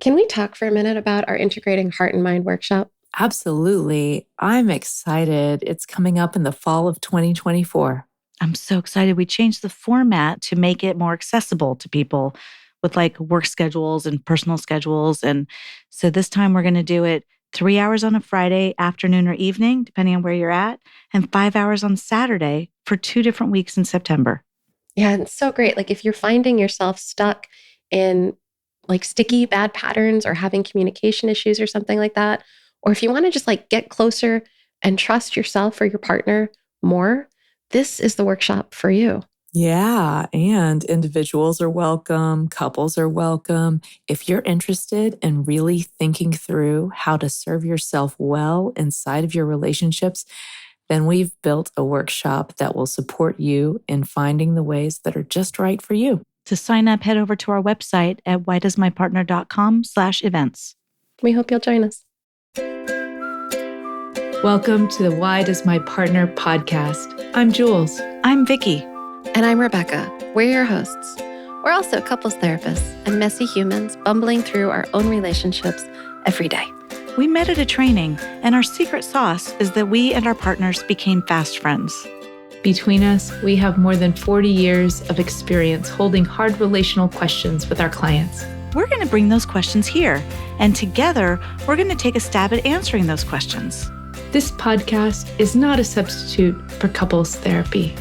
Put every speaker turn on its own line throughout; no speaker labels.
Can we talk for a minute about our Integrating Heart and Mind workshop?
Absolutely. I'm excited. It's coming up in the fall of 2024.
I'm so excited. We changed the format to make it more accessible to people with like work schedules and personal schedules. And so this time we're going to do it 3 hours on a Friday afternoon or evening, depending on where you're at, and 5 hours on Saturday for 2 different weeks in September.
Yeah, and it's so great. Like if you're finding yourself stuck in like sticky bad patterns or having communication issues or something like that, or if you want to just like get closer and trust yourself or your partner more, this is the workshop for you.
Yeah, and individuals are welcome, couples are welcome. If you're interested in really thinking through how to serve yourself well inside of your relationships, then we've built a workshop that will support you in finding the ways that are just right for you.
To sign up, head over to our website at whydoesmypartner.com/events.
We hope you'll join us.
Welcome to the Why Does My Partner podcast. I'm Jules.
I'm Vicky.
And I'm Rebecca. We're your hosts. We're also couples therapists and messy humans bumbling through our own relationships every day.
We met at a training, and our secret sauce is that we and our partners became fast friends.
Between us, we have more than 40 years of experience holding hard relational questions with our clients.
We're going to bring those questions here, and together, we're going to take a stab at answering those questions.
This podcast is not a substitute for couples therapy.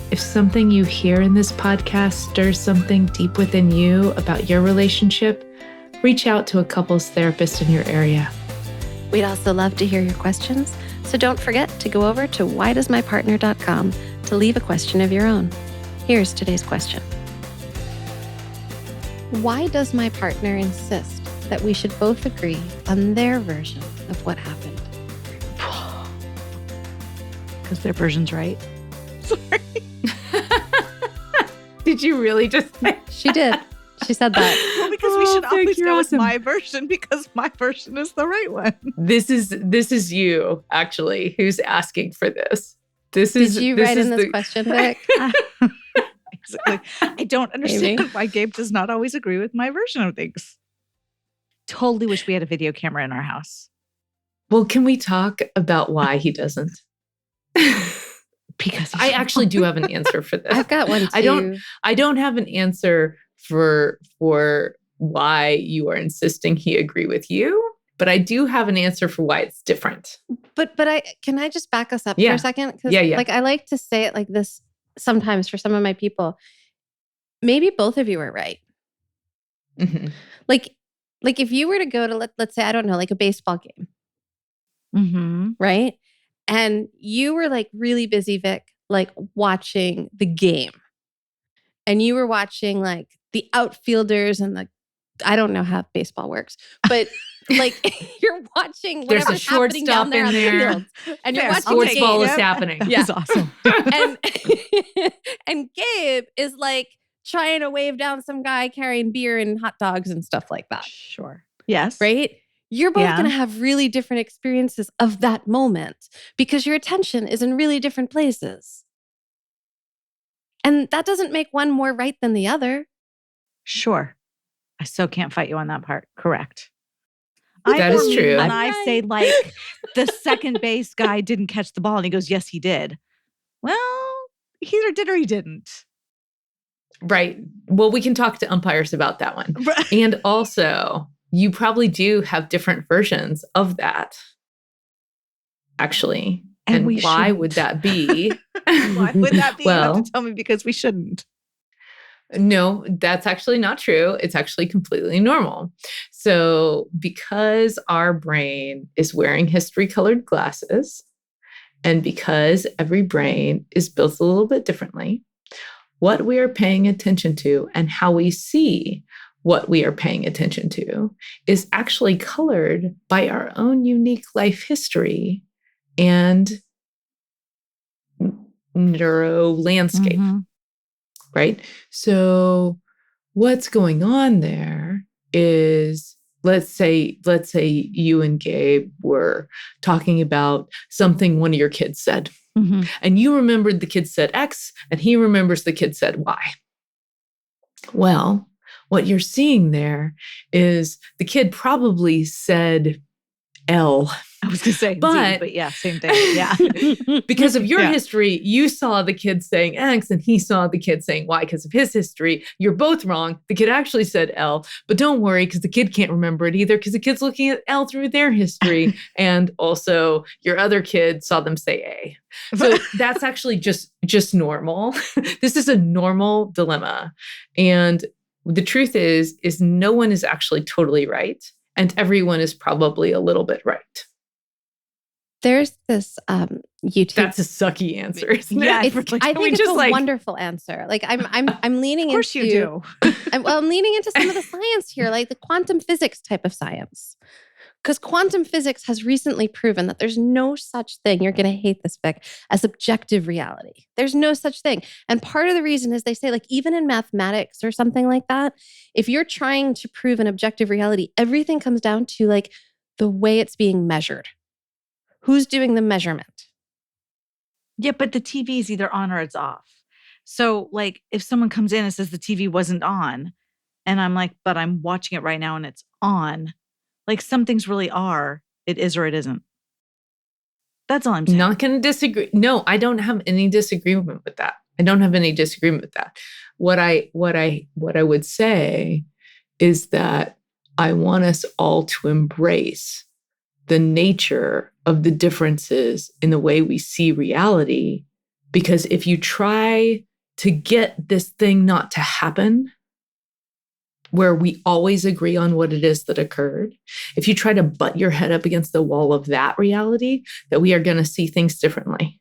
If something you hear in this podcast stirs something deep within you about your relationship, reach out to a couples therapist in your area.
We'd also love to hear your questions, so don't forget to go over to whydoesmypartner.com to leave a question of your own. Here's today's question. Why does my partner insist that we should both agree on their version of what happened?
Because their version's right. Sorry.
Did you really just say?
She did. She said that.
Well, because we should always go
awesome.
with my version because my version is the right one.
This is you, actually, who's asking for this. Did
you write in this question, Vic?
Exactly. I don't understand why Gabe does not always agree with my version of things. Totally wish we had a video camera in our house.
Well, can we talk about why he doesn't?
Because
I actually do have an answer for this.
I've got one too.
I don't have an answer for why you are insisting he agree with you, but I do have an answer for why it's different.
But can I just back us up for a second?
Yeah.
Like I like to say it like this sometimes for some of my people. Maybe both of you are right.
Mm-hmm.
Like if you were to go to let's say, I don't know, like a baseball game.
Mm-hmm.
Right? And you were like really busy, Vic, like watching the game. And you were watching like the outfielders and I don't know how baseball works, but like you're watching whatever's happening down there on the field. And you're watching
sports ball is happening.
Yeah.
It's awesome.
and Gabe is like trying to wave down some guy carrying beer and hot dogs and stuff like that.
Sure. Yes.
Right? You're both going to have really different experiences of that moment because your attention is in really different places. And that doesn't make one more right than the other.
Sure. I so can't fight you on that part. Correct.
That is true.
And I say like the second base guy didn't catch the ball and he goes, yes, he did. Well, he either did or he didn't.
Right. Well, we can talk to umpires about that one.
Right.
And also, you probably do have different versions of that, actually. And why would that be?
Why would that be?
Well,
you have to tell me because we shouldn't.
No, that's actually not true. It's actually completely normal. So because our brain is wearing history-colored glasses, and because every brain is built a little bit differently, what we are paying attention to and how we see what we are paying attention to is actually colored by our own unique life history and neuro landscape.
Mm-hmm.
Right? So what's going on there is, let's say you and Gabe were talking about something one of your kids said.
Mm-hmm.
And you remembered the kid said X and he remembers the kid said Y. Well, what you're seeing there is the kid probably said L.
I was going to say
But-
Z, but yeah, same thing. Yeah.
Because of your
Yeah.
history, you saw the kid saying X and he saw the kid saying Y because of his history. You're both wrong. The kid actually said L, but don't worry because the kid can't remember it either because the kid's looking at L through their history. And also your other kid saw them say A. So that's actually just normal. This is a normal dilemma. And the truth is no one is actually totally right. And everyone is probably a little bit right.
There's this YouTube.
That's a sucky answer, isn't it?
Yeah,
I
really.
think
we
it's
just,
a
like-
wonderful answer. Like I'm leaning
Of course
into.
you do.
I'm leaning into some of the science here, like the quantum physics type of science. Because quantum physics has recently proven that there's no such thing, you're going to hate this, Vic, as objective reality. There's no such thing. And part of the reason is they say, like, even in mathematics or something like that, if you're trying to prove an objective reality, everything comes down to like the way it's being measured. Who's doing the measurement?
Yeah, but the TV is either on or it's off. So, like, if someone comes in and says the TV wasn't on, and I'm like, but I'm watching it right now and it's on, like, some things really are, it is or it isn't. That's all I'm saying.
Not going to disagree. No, I don't have any disagreement with that. I don't have any disagreement with that. What I would say is that I want us all to embrace the nature of the differences in the way we see reality. Because if you try to get this thing not to happen, where we always agree on what it is that occurred, if you try to butt your head up against the wall of that reality, that we are going to see things differently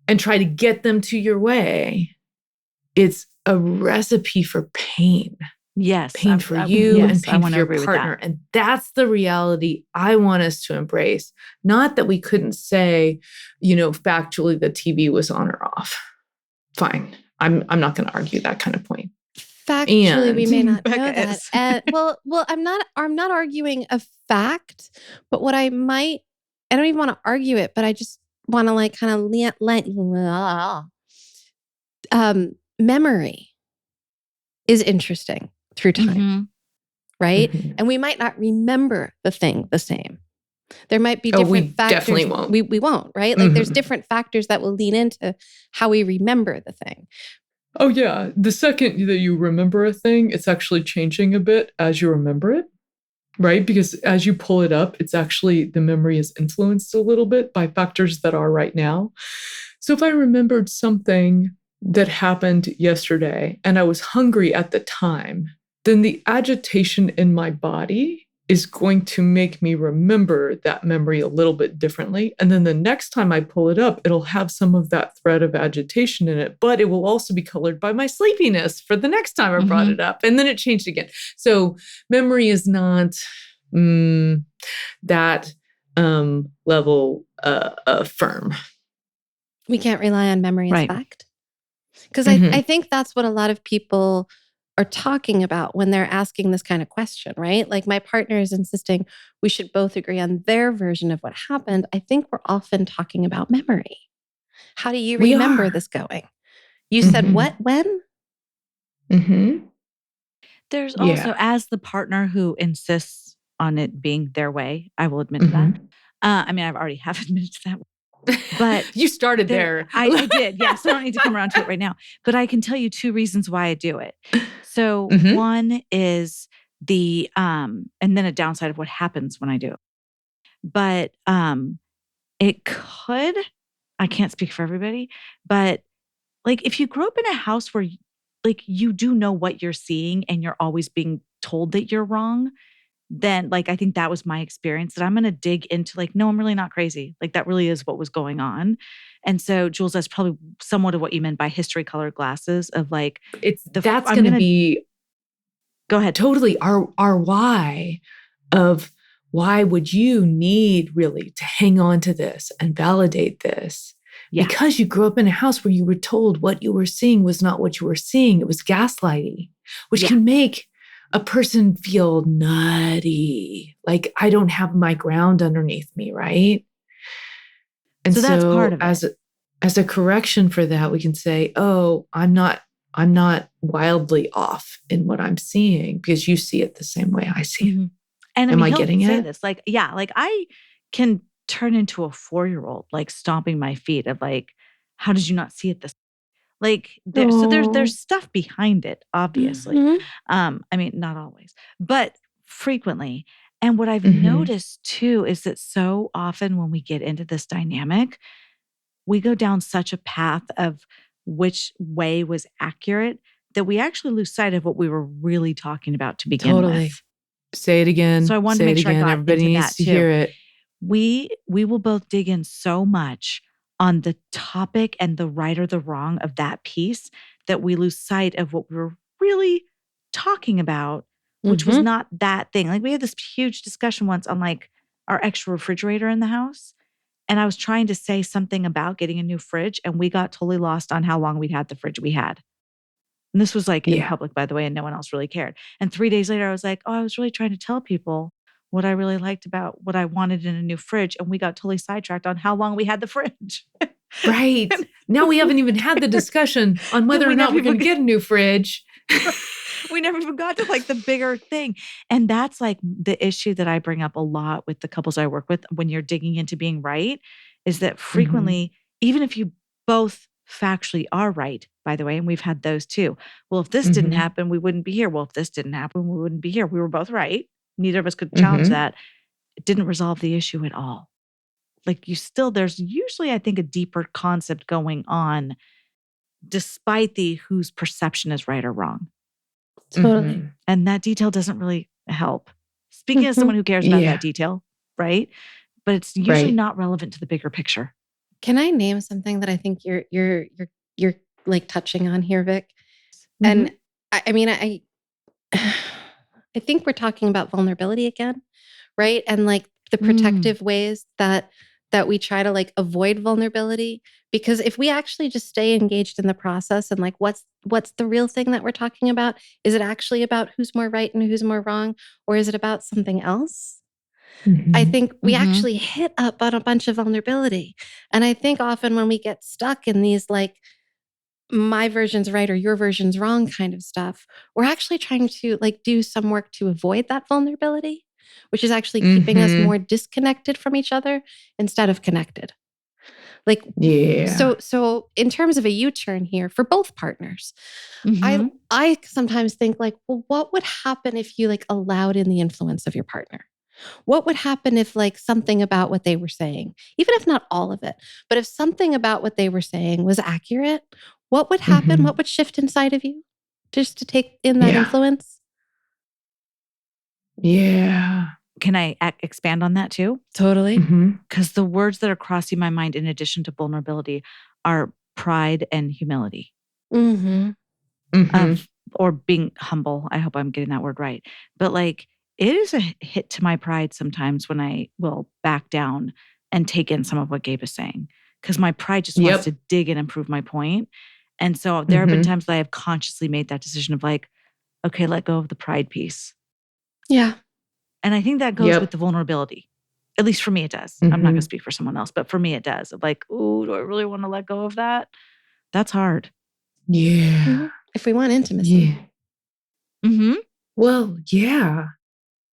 and try to get them to your way, it's a recipe for pain.
Yes.
Pain for you and
I
pain
wanna
for your
agree with
partner.
that.
And that's the reality I want us to embrace. Not that we couldn't say, factually the TV was on or off. Fine. I'm not going to argue that kind of point.
Factually, we may not know
Becca
that.
is.
And well, I'm not arguing a fact, but what I don't even want to argue it, but I just want to like kind of memory is interesting through time,
Mhm.
right?
Mhm.
And we might not remember the thing the same. There might be
Oh,
different
we
factors.
definitely won't.
We won't, right? Like there's
Mhm.
different factors that will lean into how we remember the thing.
Oh, yeah. The second that you remember a thing, it's actually changing a bit as you remember it, right? Because as you pull it up, it's actually the memory is influenced a little bit by factors that are right now. So if I remembered something that happened yesterday and I was hungry at the time, then the agitation in my body is going to make me remember that memory a little bit differently. And then the next time I pull it up, it'll have some of that thread of agitation in it, but it will also be colored by my sleepiness for the next time I brought it up. And then it changed again. So memory is not that level firm.
We can't rely on memory as
Right.
fact. Because
Mhm.
I think that's what a lot of people are talking about when they're asking this kind of question, right? Like my partner is insisting we should both agree on their version of what happened. I think we're often talking about memory. How do you
We
remember
are.
this going? You said
Mhm.
what, when?
Mm-hmm.
There's
Yeah.
also, as the partner who insists on it being their way, I will admit to that.
Mhm.
I mean, I've already have admitted to that. But
you started there.
I did. Yes. I don't need to come around to it right now. But I can tell you 2 reasons why I do it. So
Mhm.
one is the and then a downside of what happens when I do it. But it could, I can't speak for everybody, but like if you grew up in a house where like you do know what you're seeing and you're always being told that you're wrong, then like I think that was my experience, that I'm going to dig into like, no, I'm really not crazy. Like that really is what was going on. And so Jules, that's probably somewhat of what you meant by history colored glasses of like,
That's
I'm
going to
gonna-
be
go ahead.
totally our why of why would you need really to hang on to this and validate this?
Yeah.
Because you grew up in a house where you were told what you were seeing was not what you were seeing. It was gaslighting, which
Yeah.
can make a person feel nutty. Like I don't have my ground underneath me, right? And
So that's part of
as a correction for that, we can say, oh, I'm not wildly off in what I'm seeing because you see it the same way I see it.
And
Am I
he'll
getting
say
it?
this, like, yeah, like I can turn into a 4-year-old, like stomping my feet of like, how did you not see it this? Like, so there's stuff behind it, obviously.
Mhm.
I mean, not always, but frequently. And what I've
Mhm.
noticed too is that so often when we get into this dynamic, we go down such a path of which way was accurate that we actually lose sight of what we were really talking about to begin
Totally.
with.
Say it again.
So I wanted to
Say
make
it
sure I
again.
got
Everybody
into
needs
that
to
too.
hear it.
We will both dig in so much on the topic and the right or the wrong of that piece that we lose sight of what we were really talking about, which was
Mhm.
not that thing. Like we had this huge discussion once on like our extra refrigerator in the house. And I was trying to say something about getting a new fridge, and we got totally lost on how long we'd had the fridge we had. And this was like in
Yeah.
public, by the way, and no one else really cared. And 3 days later, I was like, oh, I was really trying to tell people what I really liked about what I wanted in a new fridge. And we got totally sidetracked on how long we had the fridge.
Right. Now we haven't even had the discussion on whether
We
or not
never
we're going
even
to get a new fridge.
We never even got to like the bigger thing. And that's like the issue that I bring up a lot with the couples I work with when you're digging into being right is that frequently, even if you both factually are right, by the way, and we've had those too. Well, if this didn't
Mhm.
happen, we wouldn't be here. Well, if this didn't happen, we wouldn't be here. We were both right. Neither of us could challenge
Mhm.
that. It didn't resolve the issue at all. Like you still, there's usually, I think, a deeper concept going on despite the whose perception is right or wrong.
Totally.
Mhm.
And that detail doesn't really help. Speaking as
Mhm.
someone who cares about
Yeah.
that detail, right? But it's usually
Right.
not relevant to the bigger picture.
Can I name something that I think you're like touching on here, Vic?
Mhm.
And I mean, I think we're talking about vulnerability again, right? And like the protective ways that we try to like avoid vulnerability, because if we actually just stay engaged in the process and like what's the real thing that we're talking about? Is it actually about who's more right and who's more wrong, or is it about something else? I
Mhm.
think we
Mhm.
actually hit up on a bunch of vulnerability. And I think often when we get stuck in these like my version's right or your version's wrong kind of stuff, we're actually trying to like do some work to avoid that vulnerability, which is actually keeping us
Mhm.
more disconnected from each other instead of connected. Like
Yeah.
so in terms of a U-turn here for both partners,
Mhm.
I sometimes think like, well, what would happen if you like allowed in the influence of your partner? What would happen if like something about what they were saying, even if not all of it, but if something about what they were saying was accurate, what would happen?
Mhm.
What would shift inside of you just to take in that
Yeah.
influence?
Yeah.
Can I expand on that too?
Totally.
Mhm.
Because the words that are crossing my mind in addition to vulnerability are pride and humility.
Mm-hmm.
Mhm.
Or being humble. I hope I'm getting that word right. But like it is a hit to my pride sometimes when I will back down and take in some of what Gabe is saying. Because my pride just wants
Yep.
to dig in and prove my point. And so there have been
Mhm.
times that I have consciously made that decision of like, okay, let go of the pride piece.
Yeah.
And I think that goes
Yep.
with the vulnerability. At least for me, it does. I'm not going to
Mhm.
speak for someone else, but for me, it does. Of like, ooh, do I really want to let go of that? That's hard.
Yeah.
Mhm. If we want intimacy.
Yeah.
Mm-hmm.
Well, yeah.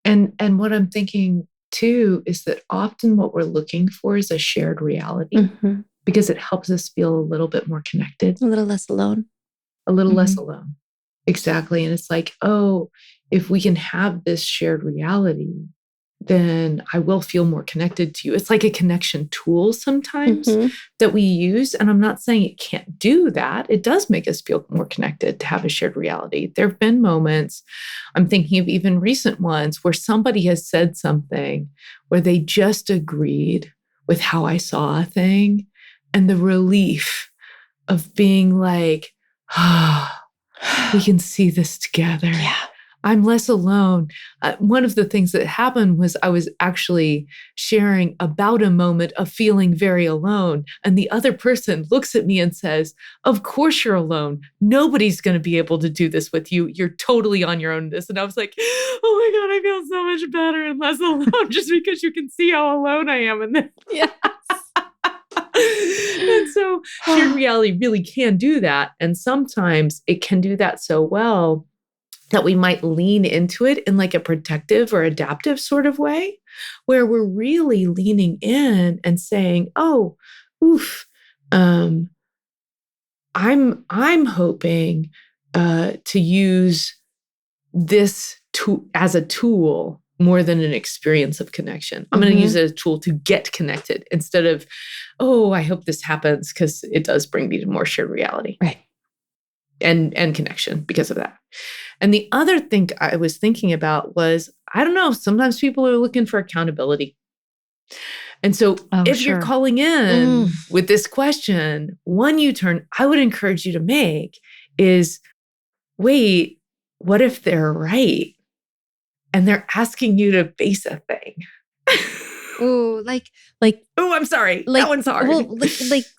And what I'm thinking too is that often what we're looking for is a shared reality
Mm-hmm.
because it helps us feel a little bit more connected,
A little less alone.
a little less
Mhm.
alone. Exactly. And it's like, oh, if we can have this shared reality, then I will feel more connected to you. It's like a connection tool sometimes
Mm-hmm.
that we use. And I'm not saying it can't do that. It does make us feel more connected to have a shared reality. There have been moments, I'm thinking of even recent ones, where somebody has said something where they just agreed with how I saw a thing. And the relief of being like, ah, we can see this together.
Yeah.
I'm less alone. One of the things that happened was I was actually sharing about a moment of feeling very alone. And the other person looks at me and says, of course you're alone. Nobody's going to be able to do this with you. You're totally on your own in this. And I was like, oh my God, I feel so much better and less alone just because you can see how alone I am in this.
Yes.
And so shared reality really can do that. And sometimes it can do that so well that we might lean into it in like a protective or adaptive sort of way, where we're really leaning in and saying, oh, oof, I'm hoping to use this as a tool more than an experience of connection. I'm going to use it as a tool to get connected instead of, oh, I hope this happens because it does bring me to more shared reality.
Right.
And connection because of that. And the other thing I was thinking about was, I don't know, sometimes people are looking for accountability. And so if you're calling in with this question, one U-turn I would encourage you to make is, wait, what if they're right? And they're asking you to face a thing.
Ooh, like,
oh, I'm sorry.
like,
that one's hard.
Well,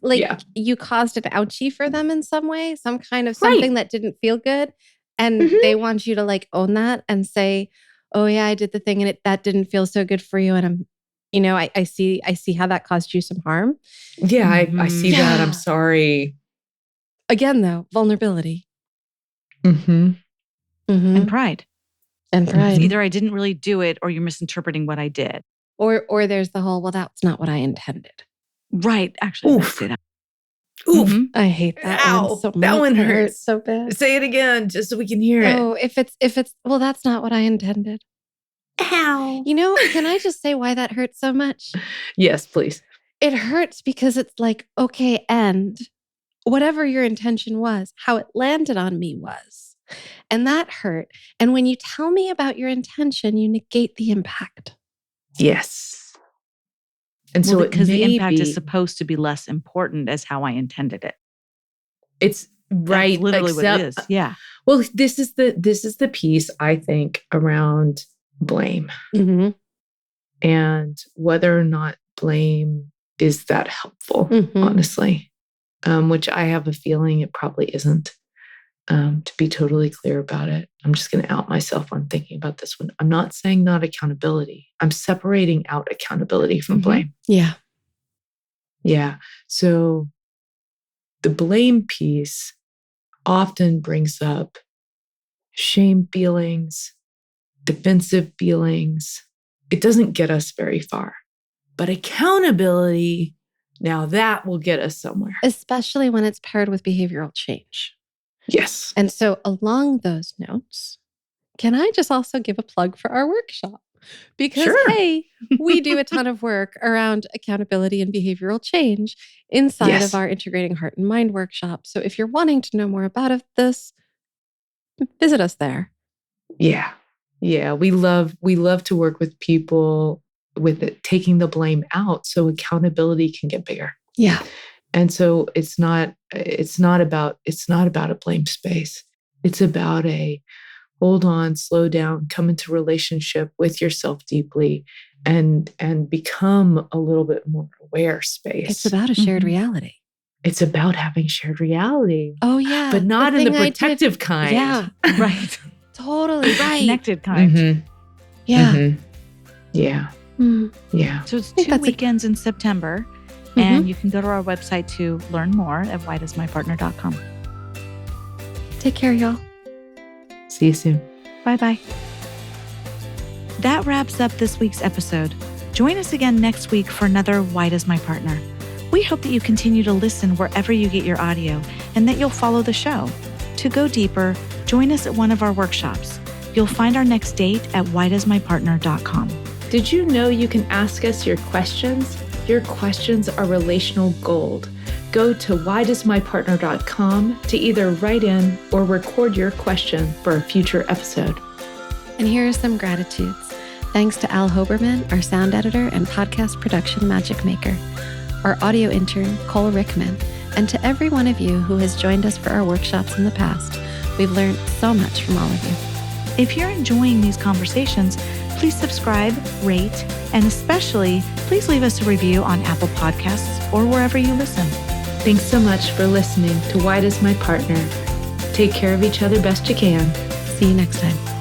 Yeah.
You caused an ouchie for them in some way, some kind of something that didn't feel good. And they want you to like own that and say, oh yeah, I did the thing and that didn't feel so good for you. And I'm, I see how that caused you some harm.
Yeah, I see that. I'm sorry.
Again, though, vulnerability.
And pride.
And pride.
Either I didn't really do it or you're misinterpreting what I did.
Or there's the whole, well, that's not what I intended.
Right. Actually, let's say that.
Oof.
I hate that one so much.
That one hurts
so bad.
Say it again, just so we can hear it.
Oh, if it's, well, that's not what I intended.
Ow.
Can I just say why that hurts so much?
Yes, please.
It hurts because it's like, okay, and whatever your intention was, how it landed on me was. And that hurt. And when you tell me about your intention, you negate the impact.
Yes. And so
because the impact is supposed to be less important as how I intended it.
It's right.
That's literally what it is. Yeah.
Well, this is the piece, I think, around blame. And whether or not blame is that helpful, honestly, which I have a feeling it probably isn't. To be totally clear about it, I'm just going to out myself on thinking about this one. I'm not saying not accountability. I'm separating out accountability from blame.
Yeah.
Yeah. So the blame piece often brings up shame feelings, defensive feelings. It doesn't get us very far. But accountability, now that will get us somewhere.
Especially when it's paired with behavioral change.
Yes.
And so along those notes, can I just also give a plug for our workshop? Because, hey, we do a ton of work around accountability and behavioral change inside of our Integrating Heart and Mind workshop. So if you're wanting to know more about this, visit us there.
Yeah. Yeah. We love to work with people with it, taking the blame out so accountability can get bigger.
Yeah.
And so it's not about a blame space. It's about a hold on, slow down, come into relationship with yourself deeply and become a little bit more aware space.
It's about a shared reality.
It's about having shared reality.
Oh yeah.
But not in the protective kind.
Yeah.
Right.
Totally right.
Connected kind.
Yeah.
Yeah. Yeah.
So it's 2 weekends in September. And you can go to our website to learn more at whydoesmypartner.com.
Take care, y'all.
See you soon.
Bye-bye. That wraps up this week's episode. Join us again next week for another Why Does My Partner? We hope that you continue to listen wherever you get your audio and that you'll follow the show. To go deeper, join us at one of our workshops. You'll find our next date at whydoesmypartner.com.
Did you know you can ask us your questions? Your questions are relational gold. Go to whydoesmypartner.com to either write in or record your question for a future episode.
And here are some gratitudes. Thanks to Al Hoberman, our sound editor and podcast production magic maker, our audio intern, Cole Rickman, and to every one of you who has joined us for our workshops in the past. We've learned so much from all of you.
If you're enjoying these conversations, please subscribe, rate, and especially please leave us a review on Apple Podcasts or wherever you listen.
Thanks so much for listening to Why Does My Partner? Take care of each other best you can.
See you next time.